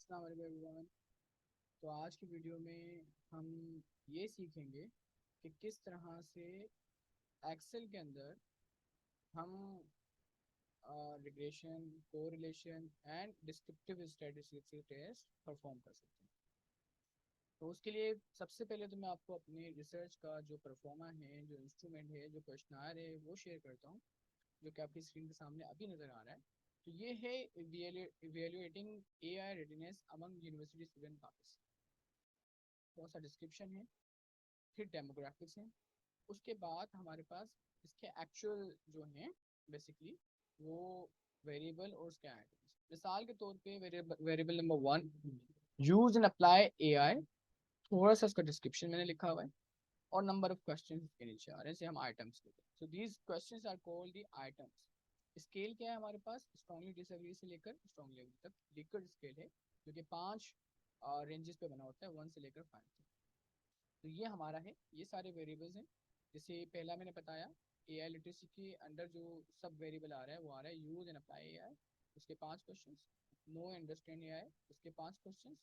अस्सलाम वालेकुम एवरीवन। तो आज की वीडियो में हम ये सीखेंगे कि किस तरह से एक्सेल के अंदर हम regression, correlation and descriptive statistics test perform कर सकते हैं। तो उसके लिए सबसे पहले तो मैं आपको अपनी रिसर्च का जो परफॉर्मा है, जो इंस्ट्रूमेंट है, जो क्वेश्चनार है वो शेयर करता हूँ, जो कि आपकी स्क्रीन के सामने अभी नज़र आ रहा है। तो ये है evaluating AI readiness among university student Pakistan. बहुत सा डिस्क्रिप्शन है, फिर डेमोग्राफिक्स है, उसके बाद हमारे पास इसके एक्चुअल जो हैं बेसिकली वो वेरिएबल और उसके आइटम्स। मिसाल के तौर पे variable number 1, use and apply AI, थोड़ा सा इसका डिस्क्रिप्शन मैंने लिखा हुआ है और नंबर ऑफ क्वेश्चन इसके नीचे आ रहे हैं, जैसे हम आइटम्स लेते हैं। So these questions are called the items. Scale क्या है हमारे पास? स्ट्रांगली डिसएग्री से लेकर स्ट्रांगली एग्री तक लिकर्ड स्केल है, जो कि 5 रेंजेस पे बना होता है, 1 से लेकर 5 तक। तो ये हमारा है, ये सारे वेरिएबल्स हैं। जैसे पहला मैंने बताया, AI लिटरेसी के अंडर जो सब वेरिएबल आ रहा है वो आ रहा है यूज एंड अप्लाई AI, उसके 5 क्वेश्चन। नो अंडरस्टैंड AI, उसके 5 question.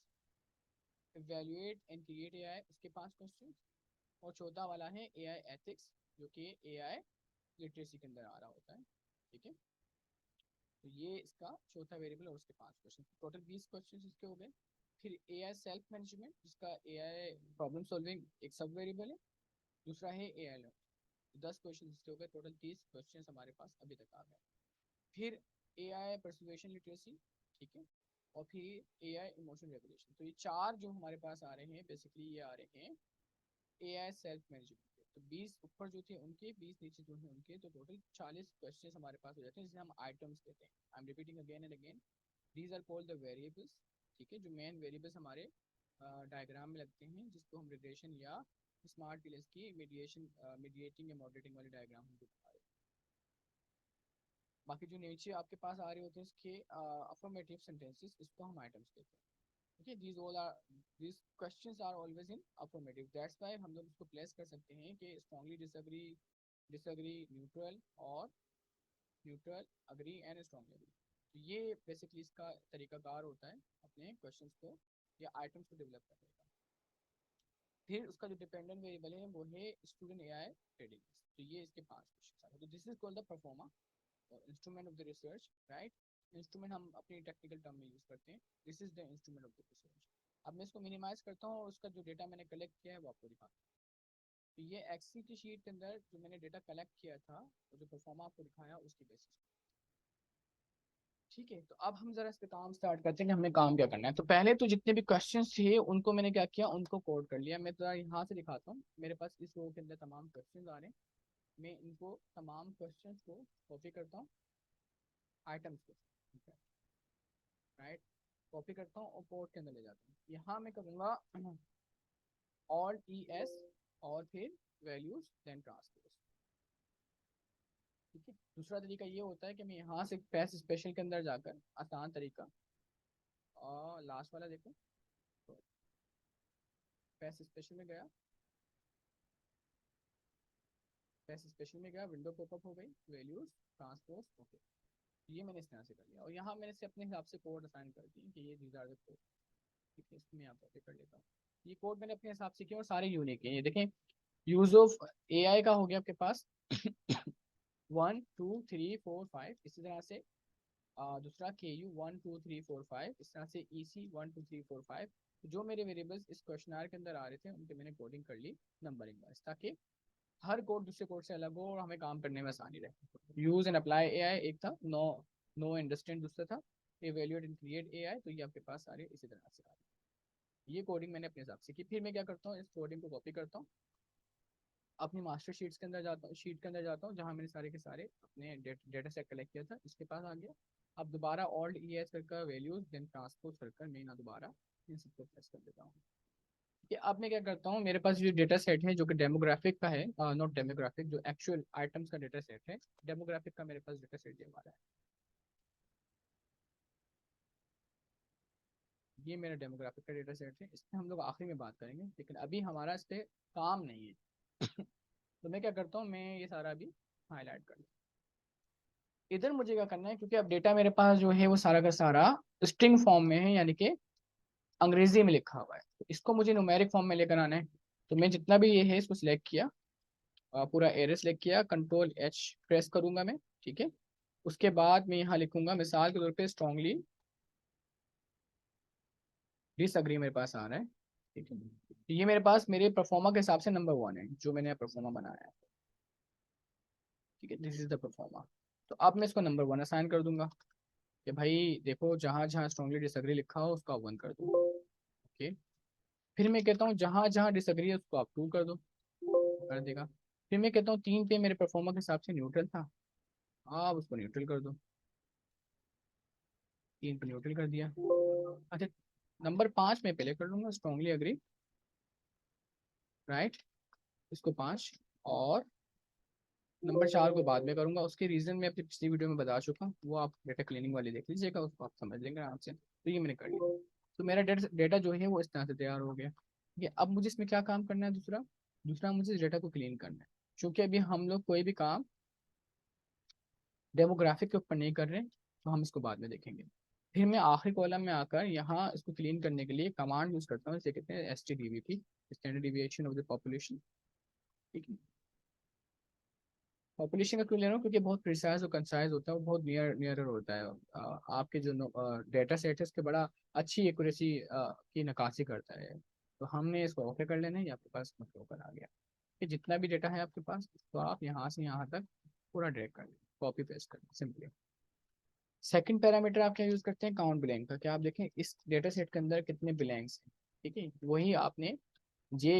Evaluate and create AI, उसके 5 क्वेश्चन। और चौथा वाला है AI एथिक्स, जो कि AI लिटरेसी के अंदर आ रहा होता है। ठीक है, तो ये इसका चौथा वेरिएबल और उसके 5 क्वेश्चन, टोटल 20 क्वेश्चन इसके हो गए। फिर AI सेल्फ मैनेजमेंट, जिसका AI प्रॉब्लम सॉल्विंग एक सब वेरिएबल है। दूसरा है AI लर्न, 10 क्वेश्चन इसके हो गए, टोटल 30 क्वेश्चन हमारे पास अभी तक आ गए। फिर AI परसुएशन लिटरेसी, ठीक है, और फिर AI इमोशन रेगुलेशन। तो ये 4 जो हमारे पास आ रहे हैं बेसिकली, ये आ रहे हैं AI सेल्फ मैनेजमेंट के। तो 20 ऊपर जो थे उनके, 20 नीचे जो है उनके, तो टोटल 40 क्वेश्चन हमारे पास हो जाते हैं, जिसे हम आइटम्स कहते हैं। I am repeating again and again, these are called the variables. ठीक है, जो मेन वेरिएबल्स हमारे डायग्राम में लगते हैं, जिसको हम रिग्रेशन या स्मार्ट टीएलएस की मीडिएटिंग या मॉडरेटिंग वाले डायग्राम हम बता रहे हैं। बाकी जो नीचे आपके पास आ रहे होते हैं इसके अफर्मेटिव सेंटेंसेस, इसको हम आइटम्स कहते हैं। Okay, these questions are always in affirmative. That's why हम लोग इसको प्लेस कर सकते हैं कि strongly disagree, disagree, neutral और neutral, agree and strongly agree। तो ये बेसिकली इसका तरीकाकार होता है अपने क्वेश्चंस को या आइटम्स को डेवलप करने का। फिर उसका जो डिपेंडेंट वेरिएबल है वो है स्टूडेंट AI रेडीनेस। तो ये इसके 5 क्वेश्चन आ रहे हैं। तो this is called the proforma और instrument of the research, right. Instrument हम अपनी टेक्निकल टर्म में यूज करते हैं। This is the instrument of the research. अब मैं इसको मिनिमाइज करता हूँ और उसका जो डेटा मैंने कलेक्ट किया है वो आपको दिखाता हूँ। तो ये एक्सेल की शीट के अंदर जो मैंने डेटा कलेक्ट किया था और जो परफॉर्मा आपको दिखाया उसकी बेसिस। ठीक है, तो अब हम जरा इस पे काम स्टार्ट करते हैं कि हमने काम क्या करना है। तो पहले तो जितने भी क्वेश्चंस थे उनको मैंने क्या किया, उनको कोड कर लिया। मैं तो यहाँ से दिखाता हूँ, मेरे पास इस रो के अंदर तमाम क्वेश्चंस आ रहे हैं। मैं इनको तमाम क्वेश्चंस को कॉपी करता हूँ, आइटम्स को, राइट, कॉपी करता हूँ और कोड के अंदर ले जाता हूँ। यहाँ मैं करूँगा ऑल्ट ES और फिर वैल्यूज देन ट्रांसपोज। ठीक है, दूसरा तरीका ये होता है कि मैं यहाँ से पैस स्पेशल के अंदर जाकर, आसान तरीका, और लास्ट वाला देखो, तो पैस स्पेशल में गया, पैस स्पेशल में गया, विंडो पॉपअप हो गई, वैल्यूज ट्रांसपोज, ओके। ये मैंने इस तरह से कर लिया और यहाँ मैंने से अपने हिसाब से कोड असाइन कर दिए कि ये दीज आर द कोड। ठीक है, इसको मैं यहाँ कॉपी कर लेता हूँ। ये कोड मैंने अपने हिसाब से किया और सारे यूनिक है। ये देखें, यूज ऑफ AI का हो गया आपके पास 1 2 3 4 5, इसी तरह से दूसरा KU 1 2 3 4 5, इस तरह से EC 1 2 3 4 5। जो मेरे वेरिएबल्स इस क्वेश्चनर के अंदर आ रहे थे उनके मैंने कोडिंग कर ली नंबरिंग वाइज, ताकि हर कोड दूसरे कोड से अलग हो और हमें काम करने में आसानी रहे। यूज एंड अप्लाई AI एक था, नो नो अंडरस्टैंड दूसरा था, इवेल्युएट एंड क्रिएट AI। तो ये आपके पास सारे इसी तरह से आ रहे हैं। ये कोडिंग मैंने अपने हिसाब से की। फिर मैं क्या करता हूँ, इस कोडिंग को कॉपी करता हूँ, अपनी मास्टर शीट्स के अंदर जाता हूँ, शीट के अंदर जाता हूँ जहाँ मैंने सारे के सारे अपने डेटा सेट कलेक्ट किया था, इसके पास आ गया। अब दोबारा ऑल्ट ES करके वैल्यूज देन ट्रांसपोज कर मैं ना दोबारा इन सबको प्रेस कर देता हूँ। कि अब मैं क्या करता हूँ, मेरे पास जो डेटा सेट है जो कि डेमोग्राफिक का है, नॉट डेमोग्राफिक, जो एक्चुअल आइटम्स का डेटा सेट है, डेमोग्राफिक का मेरे पास डेटा सेट ये वाला है। ये मेरा डेमोग्राफिक का डेटा सेट है, इस पर हम लोग आखिरी में बात करेंगे, लेकिन अभी हमारा इस पर काम नहीं है। तो मैं क्या करता हूँ, मैं ये सारा अभी हाईलाइट कर लूँ। इधर मुझे क्या करना है, क्योंकि अब डेटा मेरे पास जो है वो सारा का सारा स्ट्रिंग फॉर्म में है, यानी कि अंग्रेजी में लिखा हुआ है, तो इसको मुझे न्यूमेरिक फॉर्म में लेकर आना है। तो मैं जितना भी ये है इसको सिलेक्ट किया, पूरा एरे सेलेक्ट किया, Ctrl+H प्रेस करूंगा मैं, ठीक है। उसके बाद मैं यहाँ लिखूंगा मिसाल के तौर पे स्ट्रांगली डिसएग्री, मेरे पास आ रहा है, ठीक है। तो ये मेरे पास मेरे परफॉर्मा के हिसाब से नंबर 1 है जो मैंने परफॉर्मा बनाया है, ठीक है। This is the pro forma. तो अब मैं इसको नंबर 1 असाइन कर दूंगा कि भाई देखो जहाँ जहाँ स्ट्रांगली डिसएग्री लिखा हो उसको आप 1 कर दो, ओके। फिर मैं कहता हूँ जहाँ जहाँ डिसएग्री है उसको आप 2 कर दो, कर देगा। फिर मैं कहता हूँ 3 पे मेरे परफॉर्मा के हिसाब से न्यूट्रल था, आप उसको न्यूट्रल कर दो, 3 पे न्यूट्रल कर दिया। अच्छा, नंबर 5 में पहले कर लूंगा स्ट्रांगली अग्री, राइट, इसको 5। और नंबर 4 को बाद में करूंगा, उसके रीजन मैं अपनी पिछली वीडियो में बता चुका हूँ, वो आप डेटा क्लीनिंग वाली देख लीजिएगा, उसको आप समझ लेंगे आराम से। तो ये मैंने कर लिया। तो मेरा डेटा जो है वो इस तरह से तैयार हो गया, ठीक है। अब मुझे इसमें क्या काम करना है, दूसरा दूसरा मुझे इस डेटा को क्लीन करना है। क्योंकि अभी हम लोग कोई भी काम डेमोग्राफिक के ऊपर नहीं कर रहे, तो हम इसको बाद में देखेंगे। फिर मैं आखिरी कॉलम में आकर यहाँ इसको क्लीन करने के लिए कमांड यूज करता हूँ, इसे कहते हैं STDVP, standard deviation of the population, ठीक है। पॉपुलेशन का क्यों ले रहा हूँ, क्योंकि बहुत प्रिसाइज और कंसाइज होता है, वो बहुत नियरर होता है। आपके जो डेटा सेट है उसके बड़ा अच्छी एक्यूरेसी की नक्काशी करता है। तो हमने इसको ओके कर लेना है, ये आपके पास मतलब ओपन आ गया कि जितना भी डेटा है आपके पास तो आप यहाँ से यहाँ तक पूरा ड्रैग कर लें, कॉपी पेस्ट कर लें सिंपली। सेकंड पैरामीटर आप क्या यूज करते हैं, काउंट ब्लैंक का। क्या आप देखें इस डेटा सेट के अंदर कितने ब्लैंक्स हैं, ठीक है। वही आपने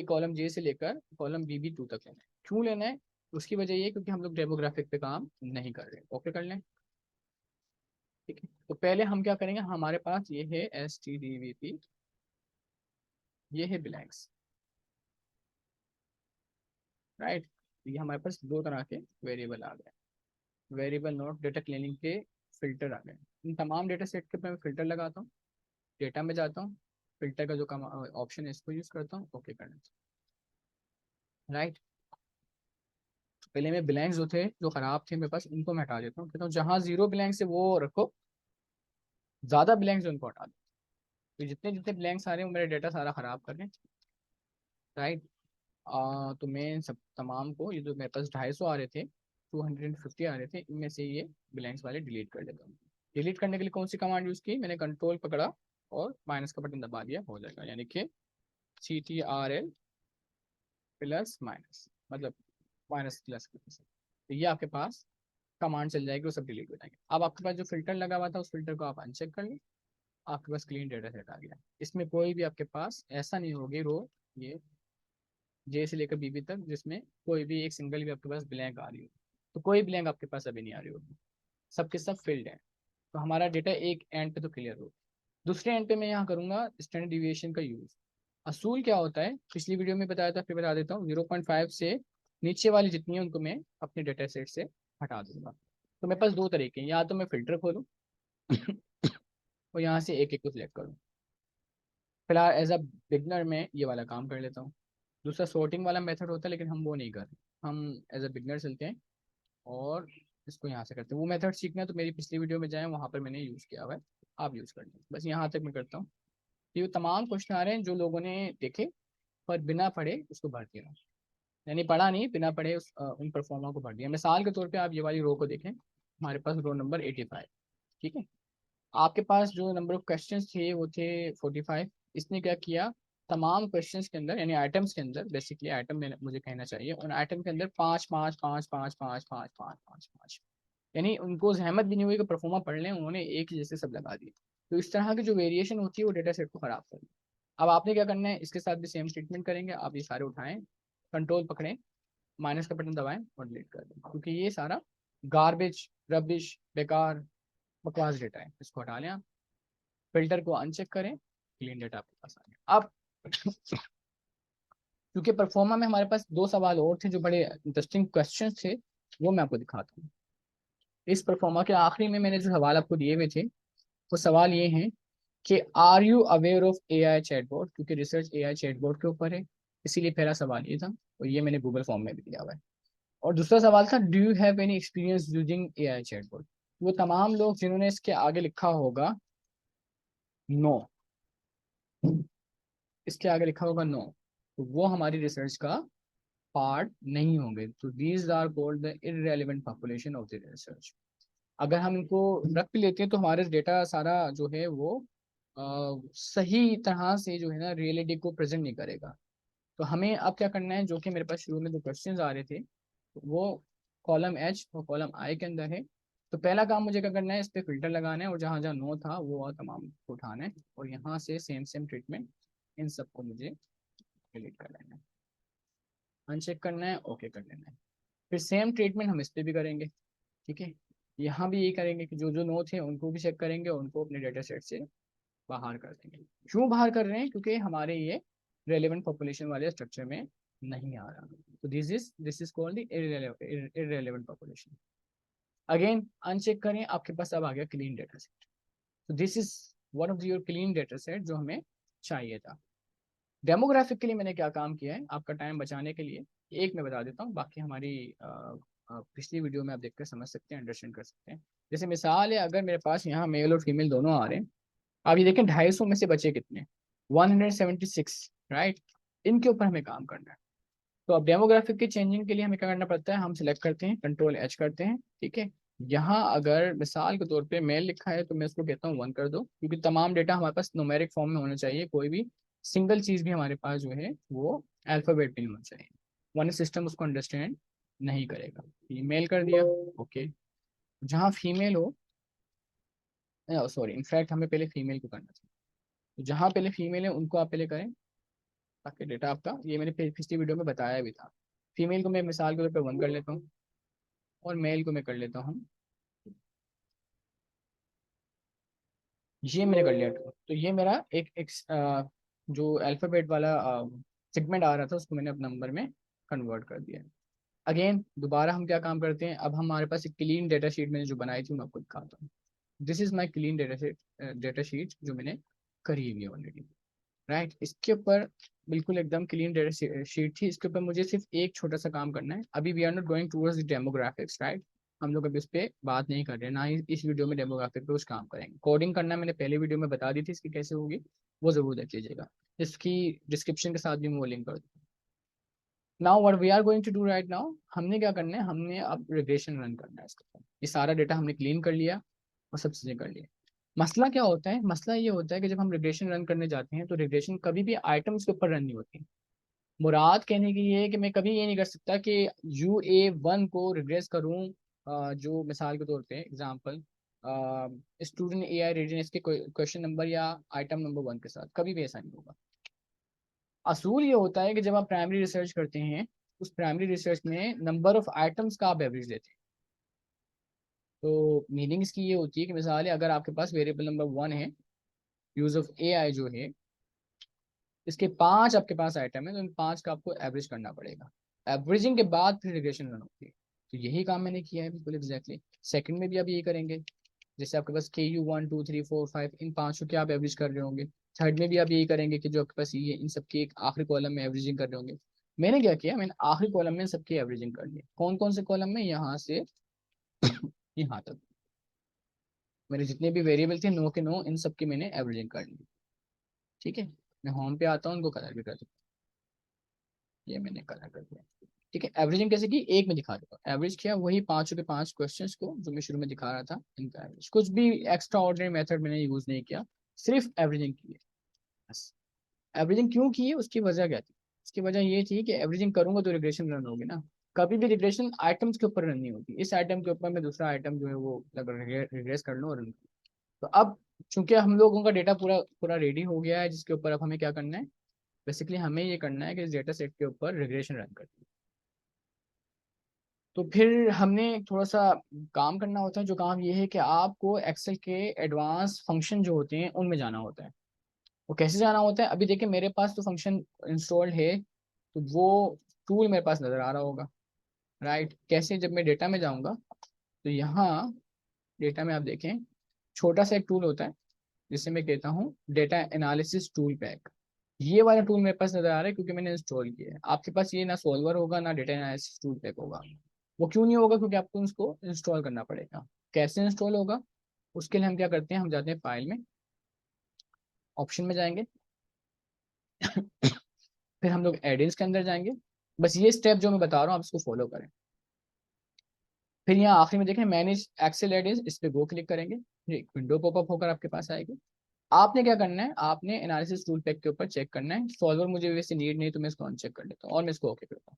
कॉलम जे से लेकर कॉलम BB2 तक लेना है। क्यों लेना है, उसकी वजह ये क्योंकि हम लोग डेमोग्राफिक पे काम नहीं कर रहे। ओके कर लें, ठीक है। तो पहले हम क्या करेंगे, हमारे पास ये है STDVP, ये है ब्लैंक्स, राइट। ये हमारे पास दो तरह के वेरिएबल आ गए, वेरिएबल नोट डेटा क्लीनिंग के फिल्टर आ गए। इन तमाम डेटा सेट के ऊपर मैं फिल्टर लगाता हूँ, डेटा में जाता हूँ, फिल्टर का जो ऑप्शन है इसको यूज करता हूँ, ओके करना, राइट। पहले मैं ब्लैंक्स जो थे जो खराब थे मेरे पास उनको मैं हटा देता हूँ, कहता हूँ जहाँ 0 ब्लैंक्स है वो रखो, ज्यादा ब्लैंक्स उनको हटा दो। तो जितने जितने ब्लैंक्स आ रहे हैं वो मेरा डेटा सारा खराब कर रहे हैं, राइट। तो मैं इन सब तमाम को, ये जो मेरे पास 250 आ रहे थे, 250 आ रहे थे, इनमें से ये ब्लैंक्स वाले डिलीट कर देता हूँ। डिलीट करने के लिए कौन सी कमांड यूज की, मैंने कंट्रोल पकड़ा और माइनस का बटन दबा दिया, हो जाएगा। यानी कि CTRL प्लस माइनस, मतलब माइनस प्लस प्लस। तो ये आपके पास कमांड चल जाएगी, वो सब डिलीट हो जाएंगे। अब आपके पास जो फिल्टर लगा हुआ था उस फिल्टर को आप अनचेक कर लें, आपके पास क्लीन डेटा सेट आ गया। इसमें कोई भी आपके पास ऐसा नहीं होगी रो, ये जे से लेकर BB तक जिसमें कोई भी एक सिंगल भी आपके पास ब्लैंक आ रही हो। तो कोई ब्लैंक आपके पास अभी नहीं आ रही होगी, सबके सब फिल्ड है। तो हमारा डेटा एक एंड पे तो क्लियर हो। दूसरे एंड पे मैं यहाँ करूंगा स्टैंडर्ड डिविएशन का यूज। असूल क्या होता है, पिछली वीडियो में बताया था, फिर बता देता हूँ। 0.5 से नीचे वाली जितनी है उनको मैं अपने डेटा सेट से हटा दूंगा। तो मेरे पास दो तरीके हैं, या तो मैं फिल्टर खोलूँ और यहाँ से एक एक को सिलेक्ट करूँ। फिलहाल एज अ बिगनर में ये वाला काम कर लेता हूँ। दूसरा सॉर्टिंग वाला मेथड होता है, लेकिन हम वो नहीं कर रहे, हम एज अ बिगनर चलते हैं और इसको यहाँ से करते हैं। वो मेथड सीखना है तो मेरी पिछली वीडियो में जाएं, वहाँ पर मैंने यूज़ किया हुआ है, आप यूज़ कर लें। बस यहाँ तक मैं करता हूँ। ये तमाम क्वेश्चन आ रहे हैं जो लोगों ने देखे पर बिना पढ़े उसको भर दिया, यानी पढ़ा नहीं, बिना पढ़े उन परफॉर्मा को भर दिया। मिसाल के तौर पे आप ये वाली रो को देखें, हमारे पास रो नंबर 85, ठीक है। आपके पास जो नंबर ऑफ क्वेश्चंस थे वो थे 45। इसने क्या किया, तमाम क्वेश्चंस के अंदर यानी आइटम्स के अंदर, बेसिकली आइटम में मुझे कहना चाहिए, उन आइटम के अंदर पाँच पाँच पाँच पाँच पाँच पाँच पाँच पाँच पाँच, यानी उनको जहमत भी नहीं हुई कि परफॉर्मा पढ़ लें, उन्होंने एक ही जैसे सब लगा दिए। तो इस तरह की जो वेरिएशन होती है वो डेटा सेट को खराब कर। अब आपने क्या करना है, इसके साथ भी सेम ट्रीटमेंट करेंगे। आप ये सारे उठाएं, कंट्रोल पकड़ें, माइनस का बटन दबाएं और डिलीट कर दें, क्योंकि ये सारा गार्बेज, रबिश, बेकार, बकवास डेटा है, इसको हटा लें आप। फिल्टर को अनचेक करें, क्लीन डेटा आपके पास आ गया। अब क्योंकि परफॉर्मा में हमारे पास दो सवाल और थे जो बड़े इंटरेस्टिंग क्वेश्चन थे, वो मैं आपको दिखाता हूँ। इस परफॉर्मा के आखिरी में मैंने जो सवाल आपको दिए हुए थे वो सवाल ये हैं कि are you aware of AI chatbot, क्योंकि रिसर्च AI चैटबॉट के ऊपर है, इसीलिए पहला सवाल ये था और ये मैंने गूगल फॉर्म में भी दिया हुआ है। और दूसरा सवाल था do you have any experience using AI chatbot. वो तमाम लोग जिन्होंने इसके आगे लिखा होगा नो, इसके आगे लिखा होगा नो, तो वो हमारी रिसर्च का पार्ट नहीं होंगे। तो these are called the irrelevant population of the research. अगर हम इनको रख भी लेते हैं तो हमारे डेटा सारा जो है वो सही तरह से जो है ना रियलिटी को प्रेजेंट नहीं करेगा। तो हमें अब क्या करना है, जो कि मेरे पास शुरू में जो क्वेश्चंस आ रहे थे वो कॉलम एच और कॉलम आई के अंदर है। तो पहला काम मुझे क्या करना है, इस पे फिल्टर लगाना है और जहाँ जहाँ नो था वो तमाम को उठाना है और यहाँ से सेम सेम ट्रीटमेंट इन सबको मुझे डिलीट कर लेना है, अनचेक करना है, ओके कर लेना है। फिर सेम ट्रीटमेंट हम इस पे भी करेंगे, ठीक है। यहाँ भी यही करेंगे कि जो जो नो थे उनको भी चेक करेंगे और उनको अपने डेटा सेट से बाहर कर देंगे। क्यों बाहर कर रहे हैं, क्योंकि हमारे ये रेलेवेंट पॉपुलेशन वाले स्ट्रक्चर में नहीं आ रहा। तो this is called the irrelevant population. Again uncheck करें, आपके पास अब आ गया क्लीन डेटा सेट। तो this is one of your clean data set जो हमें चाहिए था। डेमोग्राफिक के लिए मैंने क्या काम किया है आपका टाइम बचाने के लिए, एक मैं बता देता हूँ, बाकी हमारी पिछली वीडियो में आप देखकर समझ सकते हैं, अंडरस्टैंड कर सकते हैं। जैसे मिसाल है, अगर मेरे पास यहाँ मेल और फीमेल दोनों आ रहे हैं, आप ये देखें 250 में से बचे कितने, 176, राइट। इनके ऊपर हमें काम करना है। तो अब डेमोग्राफिक के चेंजिंग के लिए हमें क्या करना पड़ता है, हम सिलेक्ट करते हैं, कंट्रोल एच करते हैं, ठीक है। यहाँ अगर मिसाल के तौर पे मेल लिखा है तो मैं इसको कहता हूँ 1 कर दो, क्योंकि तमाम डेटा हमारे पास न्यूमेरिक फॉर्म में होना चाहिए, कोई भी सिंगल चीज भी हमारे पास जो है वो अल्फाबेट में होना चाहिए, वन सिस्टम उसको अंडरस्टैंड नहीं करेगा। मेल कर दिया, ओके। जहाँ फीमेल हो, सॉरी इनफैक्ट हमें पहले फीमेल को करना चाहिए, तो जहाँ पहले फीमेल है उनको आप पहले करें, ताकि डेटा आपका, ये मैंने पिछली वीडियो में बताया भी था। फीमेल को मैं मिसाल के तौर पर 1 कर लेता हूँ और मेल को मैं कर लेता हूँ, ये मैंने कर लिया 2। तो ये मेरा एक जो अल्फाबेट वाला सेगमेंट आ रहा था उसको मैंने अपने नंबर में कन्वर्ट कर दिया। अगेन दोबारा हम क्या काम करते हैं, अब हमारे पास एक क्लीन डेटा शीट मैंने जो बनाई थी मैं आपको दिखाता हूँ। This is my clean data sheet जो मैंने करी हुई है ऑलरेडी, राइट। इसके ऊपर बिल्कुल एकदम क्लीन डेटा शीट थी, इसके ऊपर मुझे सिर्फ एक छोटा सा काम करना है। अभी we are not going towards the demographics, right. हम लोग अभी इस पे बात नहीं कर रहे हैं, ना ही इस वीडियो में डेमोग्राफिक पे कुछ काम करेंगे। कोडिंग करना मैंने पहले वीडियो में बता दी थी, इसकी कैसे होगी वो जरूर देख लीजिएगा, इसकी डिस्क्रिप्शन के साथ भी मैं वो लिंक कर दूँ। Now what we are going to do right now, हमने क्या करना है, हमने अब रिग्रेशन रन करना है इसके ऊपर। ये सारा डेटा हमने क्लीन कर लिया और सब चीज़ें कर लिया। मसला क्या होता है, मसला ये होता है कि जब हम रिग्रेशन रन करने जाते हैं तो रिग्रेशन कभी भी आइटम्स के ऊपर रन नहीं होती। मुराद कहने की ये है कि मैं कभी ये नहीं कर सकता कि UA1 को रिग्रेस करूं, जो मिसाल के तौर पे एग्जांपल स्टूडेंट AI रेडियस के क्वेश्चन नंबर या आइटम नंबर 1 के साथ, कभी भी ऐसा नहीं होगा। असूल ये होता है कि जब आप प्राइमरी रिसर्च करते हैं, उस प्राइमरी रिसर्च में नंबर ऑफ आइटम्स का आप एवरेज लेते हैं। तो मीनिंग इसकी ये होती है कि मिसाल है, अगर आपके पास वेरिएबल नंबर 1 है, यूज ऑफ AI जो है, इसके 5 आपके पास आइटम है, तो इन 5 का आपको एवरेज करना पड़ेगा। एवरेजिंग के बाद फिर रिग्रेशन रन होती है। तो यही काम मैंने किया है बिल्कुल एग्जैक्टली। सेकंड में भी आप यही करेंगे, जैसे आपके पास KU 1 2 3 4 5 इन 5 के आप एवरेज कर रहे होंगे। थर्ड में भी आप यही करेंगे कि जो आपके पास ये इन सबके एक आखिरी कॉलम में एवरेजिंग कर रहे होंगे। मैंने क्या किया, मैंने आखिरी कॉलम में सबकी एवरेजिंग कर ली। कौन कौन से कॉलम में, यहाँ से यहाँ तक मेरे जितने भी वेरिएबल थे, नो के नो, इन सबकी मैंने एवरेजिंग कर ली, ठीक है। मैं होम पे आता हूँ, उनको कलर भी कर दूँ, ये मैंने कलर कर दिया, ठीक है। एवरेजिंग कैसे की, एक में दिखा देता हूँ। एवरेज किया वही 5 के 5 क्वेश्चंस को जो मैं शुरू में दिखा रहा था, इनका एवरेज। कुछ भी एक्स्ट्रा ऑर्डिनरी मेथड मैंने यूज नहीं किया, सिर्फ एवरेजिंग की है बस। एवरेजिंग क्यों की है, उसकी वजह क्या थी, उसकी वजह ये थी कि एवरेजिंग करूंगा तो रिग्रेशन रन होगी ना। कभी भी रिग्रेशन आइटम्स के ऊपर रन नहीं होती, इस आइटम के ऊपर मैं दूसरा आइटम जो है वो रिग्रेस कर लूँ और रन। तो अब चूंकि हम लोगों का डेटा पूरा पूरा रेडी हो गया है, जिसके ऊपर अब हमें क्या करना है, बेसिकली हमें ये करना है कि इस डेटा सेट के ऊपर रिग्रेशन रन करना है। तो फिर हमने थोड़ा सा काम करना होता है, जो काम ये है कि आपको एक्सेल के एडवांस फंक्शन जो होते हैं उनमें जाना होता है। वो कैसे जाना होता है, अभी देखिए मेरे पास तो फंक्शन इंस्टॉल्ड है, तो वो टूल मेरे पास नज़र आ रहा होगा, राइट। कैसे, जब मैं डेटा में जाऊँगा तो यहाँ डेटा में आप देखें छोटा सा एक टूल होता है जिसे मैं कहता हूँ डेटा एनालिसिस टूल पैक। ये वाला टूल मेरे पास नजर आ रहा है क्योंकि मैंने इंस्टॉल किया है। आपके पास ये ना सॉल्वर होगा ना डेटा एनालिसिस टूल पैक होगा। वो क्यों नहीं होगा, क्योंकि आपको उसको इंस्टॉल करना पड़ेगा। कैसे इंस्टॉल होगा, उसके लिए हम क्या करते हैं, हम जाते हैं फाइल में, ऑप्शन में जाएंगे, फिर हम लोग एडिंग्स के अंदर जाएंगे। बस ये स्टेप जो मैं बता रहा हूँ आप इसको फॉलो करें। फिर यहाँ आखिरी में देखें मैनेज एक्सेल एडिंग्स, इस पे गो क्लिक करेंगे, फिर एक विंडो पॉपअप होकर आपके पास आएगी। आपने क्या करना है, आपने एनालिसिस टूल पैक के ऊपर चेक करना है। सॉल्वर मुझे वैसे नीड नहीं तो मैं इसको अनचेक कर लेता हूँ और मैं इसको ओके करता हूँ।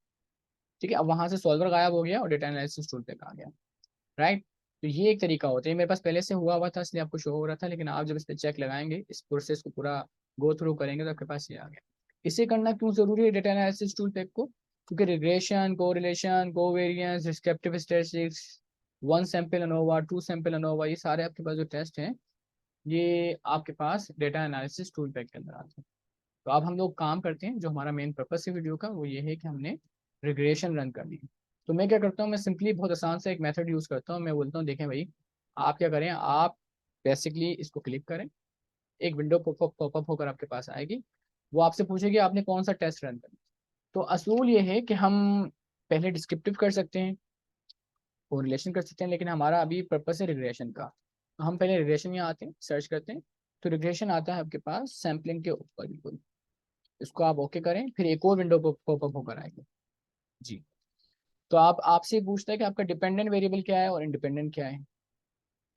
ठीक है, अब वहां से सॉल्वर गायब हो गया और डेटा एनालिसिस टूल पैक आ गया। राइट, तो ये एक तरीका होता है, मेरे पास पहले से हुआ था इसलिए आपको शो हो रहा था, लेकिन आप जब इस पर चेक लगाएंगे, इस प्रोसेस को पूरा गो थ्रू करेंगे तो आपके पास ये आ गया। इसे करना क्यों जरूरी है डेटा एनालिसिस टूल पैक को, क्योंकि regression, correlation, covariance, descriptive statistics, one sample ANOVA, two sample ANOVA, ये सारे आपके पास जो टेस्ट हैं ये आपके पास डेटा एनालिसिस टूल पैक के अंदर आते हैं। तो अब हम लोग काम करते हैं, जो हमारा मेन पर्पस है वीडियो का वो ये है कि हमने रिग्रेशन रन करनी है। तो मैं क्या करता हूँ, मैं सिंपली बहुत आसान से एक मेथड यूज करता हूँ। मैं बोलता हूँ देखें भाई, आप क्या करें, आप बेसिकली इसको क्लिक करें, एक विंडो पॉपअप होकर आपके पास आएगी। वो आपसे पूछेगी आपने कौन सा टेस्ट रन करना। तो असूल ये है कि हम पहले डिस्क्रिप्टिव कर सकते हैं, कोरिलेशन कर सकते हैं, लेकिन हमारा अभी पर्पस है रिग्रेशन का। तो हम पहले रिग्रेशन यहाँ आते हैं, सर्च करते हैं, तो रिग्रेशन आता है आपके पास सैम्पलिंग के ऊपर बिल्कुल। इसको आप ओके करें, फिर एक और विंडो पॉपअप होकर आएगी जी। तो आप आपसे पूछता है कि आपका डिपेंडेंट वेरिएबल क्या है और इंडिपेंडेंट क्या है।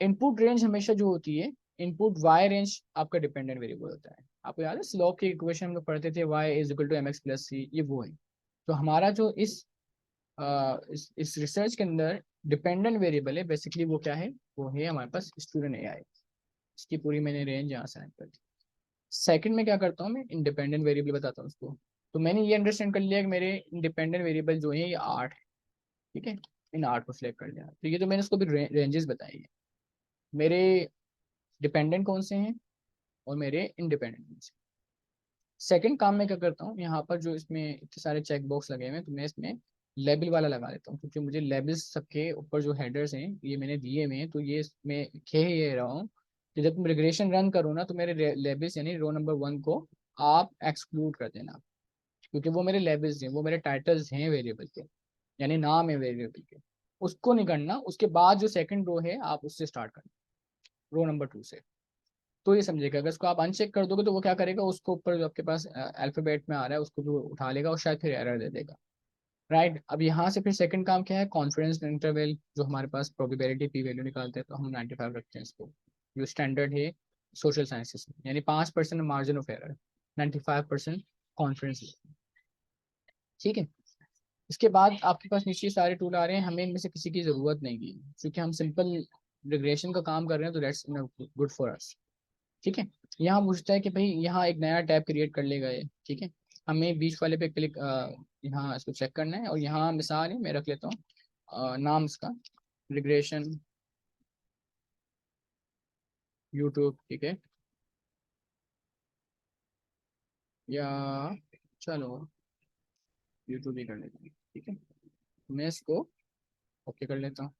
इनपुट रेंज हमेशा जो होती है, इनपुट वाई रेंज आपका डिपेंडेंट वेरिएबल होता है। आपको याद है स्लोप की इक्वेशन हम लोग पढ़ते थे, Y is equal to M X plus C, ये वो है। तो हमारा जो इस रिसर्च के अंदर डिपेंडेंट वेरिएबल है बेसिकली वो क्या है, वो है हमारे पास स्टूडेंट एआई। इसकी पूरी मैंने रेंज यहाँ साइन कर दी। सेकंड में क्या करता हूँ, मैं इंडिपेंडेंट वेरिएबल बताता हूँ उसको। तो मैंने ये अंडरस्टैंड कर लिया कि मेरे इंडिपेंडेंट वेरिएबल जो है ये 8 है। ठीक है, इन 8 को सिलेक्ट कर लिया, तो ये तो मैंने उसको भी रेंजेस बताई है। मेरे डिपेंडेंट कौन से हैं और मेरे इंडिपेंडेंट कौन से। सेकंड काम मैं क्या करता हूँ, यहाँ पर जो इसमें इतने सारे चेक बॉक्स लगे हुए हैं तो मैं इसमें लेबल वाला लगा देता हूँ, क्योंकि मुझे लेबल्स सबके ऊपर जो हेडर्स हैं ये मैंने दिए हुए हैं, तो ये मैं कह ये रहा हूँ कि जब तुम रिग्रेशन रन करो ना तो मेरे लेबल्स यानी रो नंबर 1 को आप एक्सक्लूड कर देना, क्योंकि वो मेरे लेबल्स हैं, वो मेरे टाइटल्स हैं वेरिएबल के, यानी नाम है वेरिएबल के। उसको नहीं करना, उसके बाद जो सेकंड रो है आप उससे स्टार्ट करना, रो नंबर 2 से। तो ये समझेगा, अगर इसको आप अनचेक कर दोगे तो वो क्या करेगा, उसको ऊपर जो आपके पास अल्फाबेट में आ रहा है उसको जो उठा लेगा और शायद फिर एरर दे देगा। राइट, अब यहाँ से फिर सेकंड काम क्या है, कॉन्फिडेंस इंटरवल, जो हमारे पास प्रोबेबिलिटी पी वैल्यू निकालते हैं तो हम 95 रखते हैं इसको, जो स्टैंडर्ड है सोशल साइंसेस में, यानी 5% मार्जिन ऑफ एरर, 95% कॉन्फिडेंस। ठीक है, इसके बाद आपके पास नीचे सारे टूल आ रहे हैं, हमें इनमें से किसी की जरूरत नहीं है क्योंकि हम सिंपल रिग्रेशन का काम कर रहे हैं, तो दैट्स गुड फॉर अस। ठीक है, यहाँ पूछता है कि भाई यहाँ एक नया टैब क्रिएट कर लेगा ये। ठीक है, हमें बीच वाले पे क्लिक यहाँ इसको चेक करना है, और यहाँ मिसाल है मैं रख लेता हूँ नाम इसका रिग्रेशन यूट्यूब। ठीक है, या चलो यूट्यूब ही कर लेता हूँ। ठीक है, मैं इसको ओके कर लेता हूँ।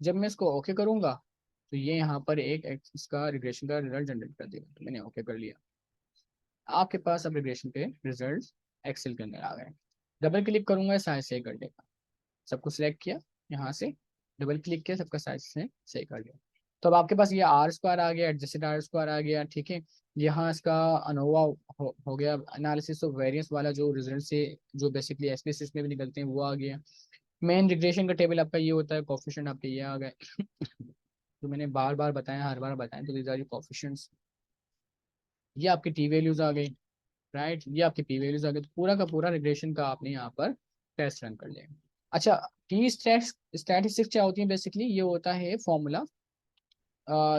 जब मैं इसको ओके करूँगा तो ये यहाँ पर एक इसका रिग्रेशन का रिजल्ट जनरेट कर देगा, तो मैंने ओके कर लिया। आपके पास अब रिग्रेशन के रिजल्ट एक्सेल के अंदर आ गए। डबल क्लिक करूंगा साइज सही कर देगा, सबको सिलेक्ट किया, यहाँ से डबल क्लिक किया, सबका साइज से सही कर लिया। तो अब आपके पास ये आर स्क्वायर आ गया, एडजस्टेड आर स्क्वायर आ गया। ठीक है, यहाँ इसका अनोवा हो गया, एनालिसिस ऑफ वेरिएंस वाला जो रिजल्ट से जो बेसिकली एसपीएसएस में भी निकलते हैं वो आ गया। मेन रिग्रेशन का टेबल आपका ये होता है, कोफिशिएंट आपके ये आ गए तो मैंने बार बार बताया, हर बार बताया, तो दीज आर कोफिशिएंट्स। ये आपकी टी वैल्यूज आ गई। राइट, ये आपके पी वैल्यूज आ गए, तो पूरा का पूरा रिग्रेशन का आपने यहाँ पर टेस्ट रन कर लिया। अच्छा, टी स्टैटिस्टिक्स क्या होती है, बेसिकली ये होता है formula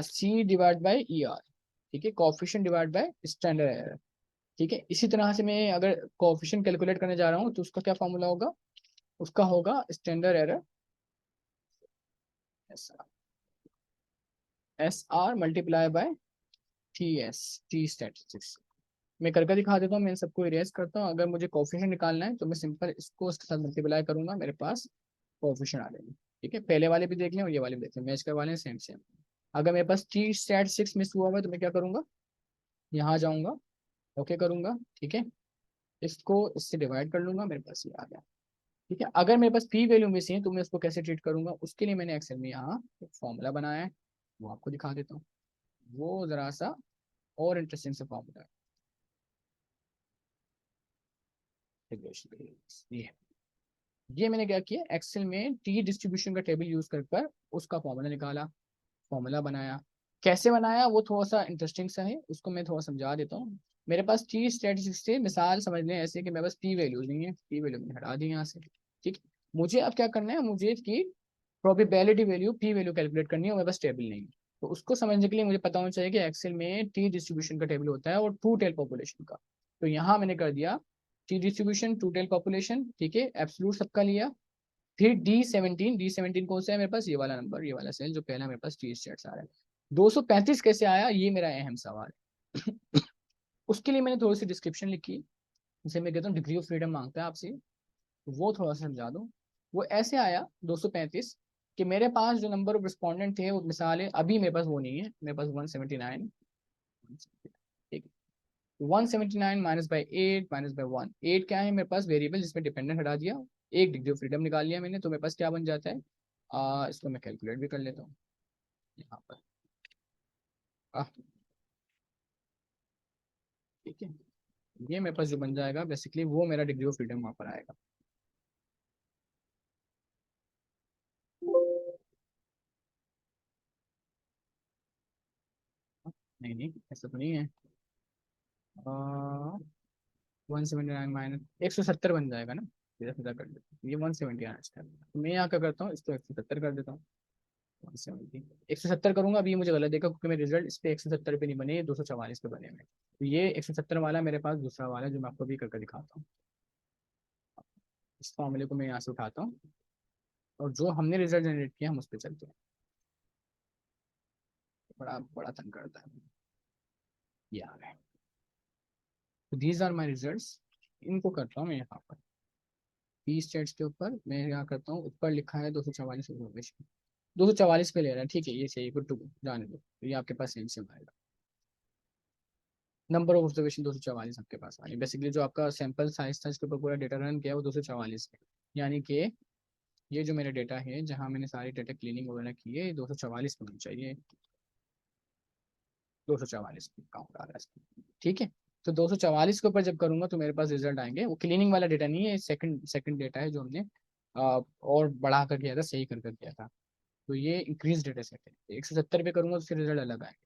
C divide by E R. ठीक है, coefficient divide by standard error. ठीक है, इसी तरह से मैं अगर कोफिशिएंट कैलकुलेट करने जा रहा हूँ तो उसका क्या फॉर्मूला होगा, उसका होगा standard error S R multiply by T S, T statistics. मैं करके दिखा देता हूँ, मैं इन सबको इरेज करता हूँ। अगर मुझे कोफिशिएंट निकालना है तो मैं सिंपल इसको उसके साथ मल्टीप्लाई करूंगा, मेरे पास कोफिशिएंट आ जाएंगे। ठीक है, पहले वाले भी देख लें और ये वाले भी देख लें, मैच करवा लें सेम सेम। अगर मेरे पास टी स्टैट 6 मिस हुआ हुआ है तो मैं क्या करूंगा, यहाँ जाऊंगा, ओके करूंगा। ठीक है, इसको इससे डिवाइड कर लूंगा, मेरे पास ये आ गया। ठीक है, अगर मेरे पास पी वैल्यू मिसिंग है तो मैं उसको कैसे ट्रीट करूंगा, उसके लिए मैंने एक्सेल में यहाँ एक फॉर्मूला बनाया है, वो आपको दिखा देता हूँ। वो जरा सा और इंटरेस्टिंग से फॉर्मूला है। ये मैंने क्या किया, एक्सेल में टी डिस्ट्रीब्यूशन का टेबल यूज कर उसका फॉर्मूला निकाला, फॉर्मूला बनाया। कैसे बनाया वो थोड़ा सा इंटरेस्टिंग सा है, उसको मैं थोड़ा समझा देता हूँ। मेरे पास टी स्टैटिस्टिक्स से मिसाल समझ लें ऐसे कि मेरे पास पी वैल्यूज नहीं है, पी वैल्यू मैंने हटा दी यहाँ से। ठीक, मुझे अब क्या करना है, मुझे इसकी probability value P value calculate करनी है, मेरे पास टेबल नहीं है। तो उसको समझने के लिए मुझे पता होना चाहिए कि एक्सेल में टी डिस्ट्रीब्यूशन का टेबल होता है और टू टेल पॉपुलेशन का। तो यहाँ मैंने कर दिया T distribution two tail population, ठीक है, एब्सोल्यूट सबका लिया। फिर डी सेवनटीन कौन सा है मेरे पास, ये वाला नंबर, ये वाला सेल जो पहला मेरे पास टी स्टेट्स आ रहा है। 235 कैसे आया, ये मेरा अहम सवाल है। उसके लिए मैंने थोड़ी सी डिस्क्रिप्शन लिखी, जिसे मैं कहता हूँ डिग्री ऑफ फ्रीडम मांगता है आपसे, वो थोड़ा सा समझा दूँ। वो ऐसे आया 235 कि मेरे पास जो नंबर ऑफ रिस्पॉन्डेंट थे वो मिसाल है, अभी मेरे पास वो नहीं है, मेरे पास 179, ठीक है। 179 माइनस बाई 8 माइनस बाई 1, 8 क्या है मेरे पास वेरिएबल जिसमें डिपेंडेंट हटा दिया, एक डिग्री ऑफ फ्रीडम निकाल लिया मैंने, तो मेरे पास क्या बन जाता है, इसको मैं कैलकुलेट भी कर लेता हूँ यहाँ पर। आ, ठीक है, ये मेरे पास जो बन जाएगा बेसिकली वो मेरा डिग्री ऑफ फ्रीडम वहाँ पर आएगा। नहीं नहीं, ऐसा तो नहीं है। 179 माइनस 170 बन जाएगा ना, सीधा सीधा कर देता हूँ। ये 170 आना चाहिए, तो मैं यहाँ क्या करता हूँ, इसको 170 कर देता हूँ। 170 170 करूंगा, अभी ये मुझे गलत देखा क्योंकि मेरे रिजल्ट इस पे 170 पे नहीं बने, ये 244 पे बने हुए। तो ये 170 वाला मेरे पास दूसरा वाला है, जो मैं आपको भी करके दिखाता हूँ। इस फॉर्मूले को मैं यहाँ से उठाता हूँ और जो हमने रिजल्ट जनरेट किया हम उस पर चलते हैं। बड़ा बड़ा तंग करता है, ये आ गए। तो दीज आर माई रिजल्ट्स, इनको करता हूँ मैं यहाँ पर पी स्टेट्स के ऊपर। मैं यहाँ करता हूँ, ऊपर लिखा है 244 ऑब्जर्वेशन, 244 पे ले रहा है, ठीक है, ये सही, गुड टू गो, जाने दो, तो ये आपके पास सेम आएगा। नंबर ऑफ ऑब्जर्वेशन 244 आपके पास आ रही है। बेसिकली जो आपका सैंपल साइज था इसके ऊपर पूरा डेटा रन किया वो 244 है, यानी कि ये जो मेरा डेटा है जहाँ मैंने सारी डेटा क्लीनिंग वगैरह की है 244 होनी चाहिए, 244 काउंट आ रहा है इसका, ठीक है। तो 244 के ऊपर जब करूंगा तो मेरे पास रिजल्ट आएंगे, वो क्लीनिंग वाला डेटा नहीं है, सेकंड सेकंड डेटा है जो हमने और बढ़ा कर किया था, सही कर किया था। तो ये इंक्रीज डेटा सेट है, 170 पे करूंगा तो फिर रिजल्ट अलग आएंगे।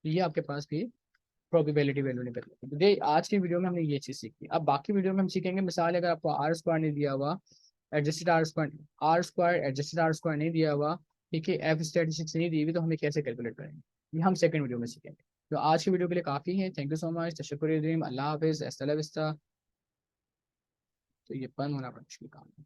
तो ये आपके पास भी प्रोबेबिलिटी वैल्यू निकल गई। तो आज की वीडियो में हमने ये चीज़ सीखी। अब बाकी वीडियो में हम सीखेंगे, मिसाल अगर आपको आर स्क्वायर नहीं दिया हुआ, adjusted are square adjusted are square नहीं दिया हुआ, ठीक है, एफ स्टैटिस्टिक्स नहीं दी हुई, तो हमें कैसे कैलकुलेट करेंगे, ये हम सेकंड वीडियो में सीखेंगे। तो आज की वीडियो के लिए काफ़ी है, थैंक यू सो मच, तशक्कुर, अल्लाह हाफिज़, अस्सलाम वालेकुम। तो ये बंद होना बड़ा मुश्किल काम है।